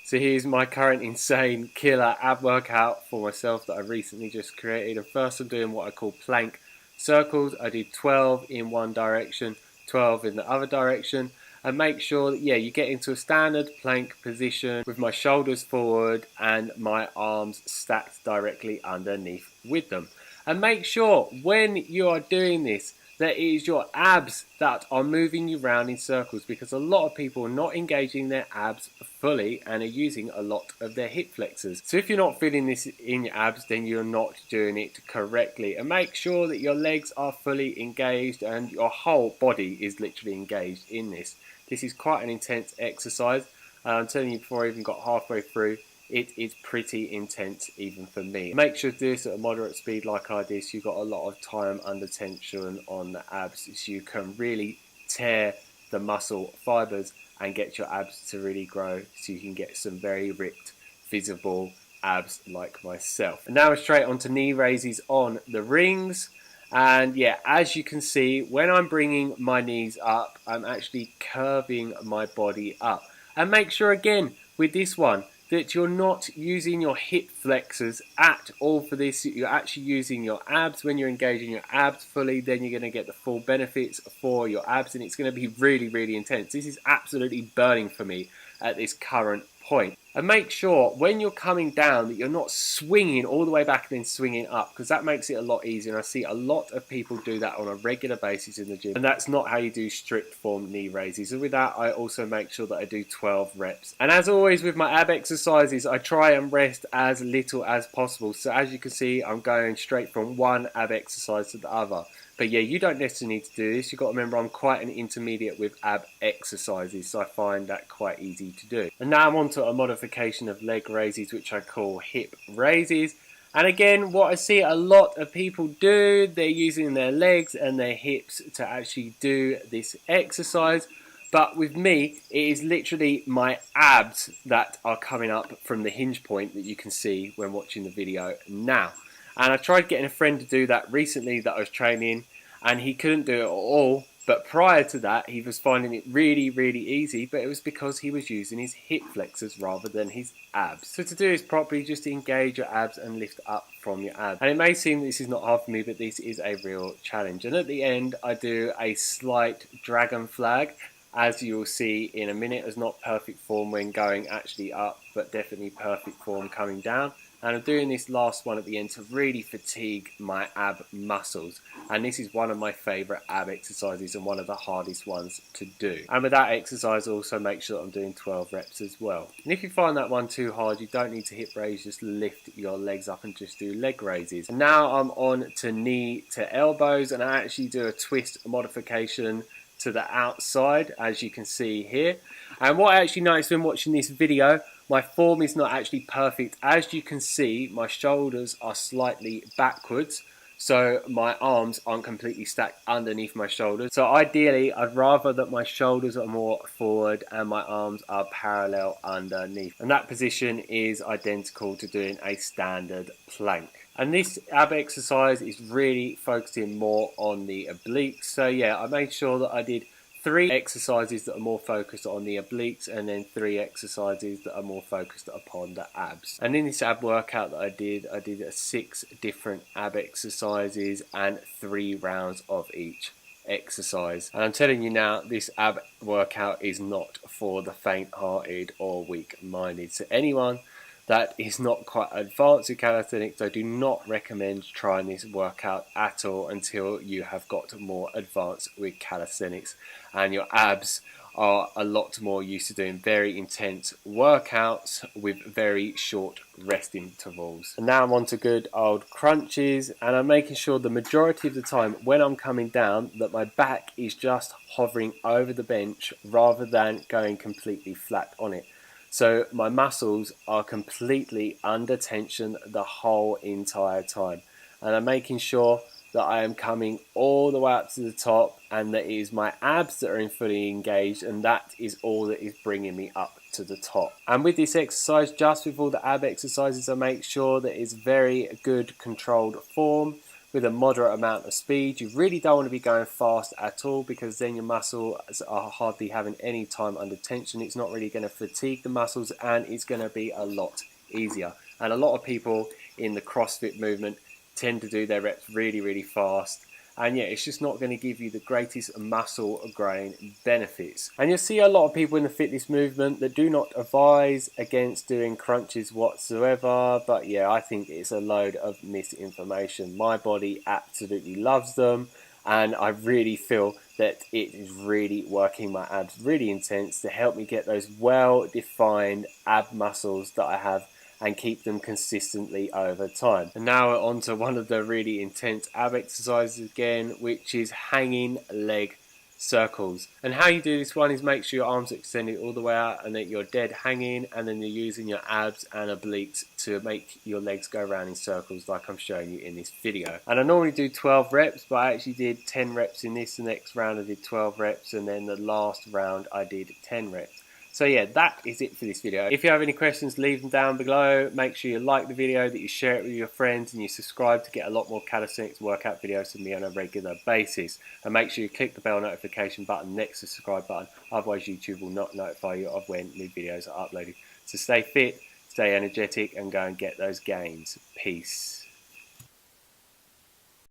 So here's my current insane killer ab workout for myself that I recently just created. And first I'm doing what I call plank circles. I do 12 in one direction, 12 in the other direction. And make sure that, you get into a standard plank position with my shoulders forward and my arms stacked directly underneath with them. And make sure when you are doing this, that it is your abs that are moving you round in circles, because a lot of people are not engaging their abs fully and are using a lot of their hip flexors. So if you're not feeling this in your abs, then you're not doing it correctly. And make sure that your legs are fully engaged and your whole body is literally engaged in this. This is quite an intense exercise. I'm telling you, before I even got halfway through, it is pretty intense even for me. Make sure to do this at a moderate speed like I did, so you've got a lot of time under tension on the abs, so you can really tear the muscle fibers and get your abs to really grow, so you can get some very ripped, visible abs like myself. And now we're straight onto knee raises on the rings. And as you can see, when I'm bringing my knees up, I'm actually curving my body up. And make sure again with this one that you're not using your hip flexors at all for this. You're actually using your abs. When you're engaging your abs fully, then you're going to get the full benefits for your abs, and it's going to be really, really intense. This is absolutely burning for me at this current point. And make sure when you're coming down that you're not swinging all the way back and then swinging up, because that makes it a lot easier. And I see a lot of people do that on a regular basis in the gym, and that's not how you do strict form knee raises. And with that, I also make sure that I do 12 reps. And as always with my ab exercises, I try and rest as little as possible. So as you can see, I'm going straight from one ab exercise to the other. But you don't necessarily need to do this. You've got to remember I'm quite an intermediate with ab exercises, so I find that quite easy to do. And now I'm on to a modification of leg raises, which I call hip raises. And again, what I see a lot of people do, they're using their legs and their hips to actually do this exercise. But with me, it is literally my abs that are coming up from the hinge point that you can see when watching the video now. And I tried getting a friend to do that recently that I was training, and he couldn't do it at all. But prior to that, he was finding it really, really easy, but it was because he was using his hip flexors rather than his abs. So to do this properly, just engage your abs and lift up from your abs. And it may seem this is not hard for me, but this is a real challenge. And at the end, I do a slight dragon flag. As you will see in a minute, it's not perfect form when going actually up, but definitely perfect form coming down. And I'm doing this last one at the end to really fatigue my ab muscles. And this is one of my favourite ab exercises and one of the hardest ones to do. And with that exercise, also make sure that I'm doing 12 reps as well. And if you find that one too hard, you don't need to hip raise, just lift your legs up and just do leg raises. And now I'm on to knee to elbows, and I actually do a twist modification to the outside, as you can see here. And what I actually noticed when watching this video, my form is not actually perfect. As you can see, my shoulders are slightly backwards, so my arms aren't completely stacked underneath my shoulders. So ideally, I'd rather that my shoulders are more forward and my arms are parallel underneath. And that position is identical to doing a standard plank. And this ab exercise is really focusing more on the obliques. So I made sure that I did 3 exercises that are more focused on the obliques, and then 3 exercises that are more focused upon the abs. And in this ab workout that I did 6 different ab exercises and 3 rounds of each exercise. And I'm telling you now, this ab workout is not for the faint-hearted or weak-minded. So anyone that is not quite advanced with calisthenics, I do not recommend trying this workout at all until you have got more advanced with calisthenics and your abs are a lot more used to doing very intense workouts with very short rest intervals. And now I'm on to good old crunches, and I'm making sure the majority of the time when I'm coming down that my back is just hovering over the bench rather than going completely flat on it. So my muscles are completely under tension the whole entire time. And I'm making sure that I am coming all the way up to the top, and that it is my abs that are fully engaged, and that is all that is bringing me up to the top. And with this exercise, just with all the ab exercises, I make sure that it's very good controlled form with a moderate amount of speed. You really don't want to be going fast at all, because then your muscles are hardly having any time under tension. It's not really going to fatigue the muscles, and it's going to be a lot easier. And a lot of people in the CrossFit movement tend to do their reps really fast, and yeah, it's just not going to give you the greatest muscle growing benefits. And you'll see a lot of people in the fitness movement that do not advise against doing crunches whatsoever, but yeah, I think it's a load of misinformation. My body absolutely loves them, and I really feel that it is really working my abs really intense to help me get those well-defined ab muscles that I have and keep them consistently over time. And now we're on to one of the really intense ab exercises again, which is hanging leg circles. And how you do this one is make sure your arms are extended all the way out and that you're dead hanging, and then you're using your abs and obliques to make your legs go around in circles like I'm showing you in this video. And I normally do 12 reps, but I actually did 10 reps in this. The next round I did 12 reps, and then the last round I did 10 reps. So yeah, that is it for this video. If you have any questions, leave them down below. Make sure you like the video, that you share it with your friends, and you subscribe to get a lot more calisthenics workout videos from me on a regular basis. And make sure you click the bell notification button next to the subscribe button, otherwise YouTube will not notify you of when new videos are uploaded. So stay fit, stay energetic, and go and get those gains. Peace.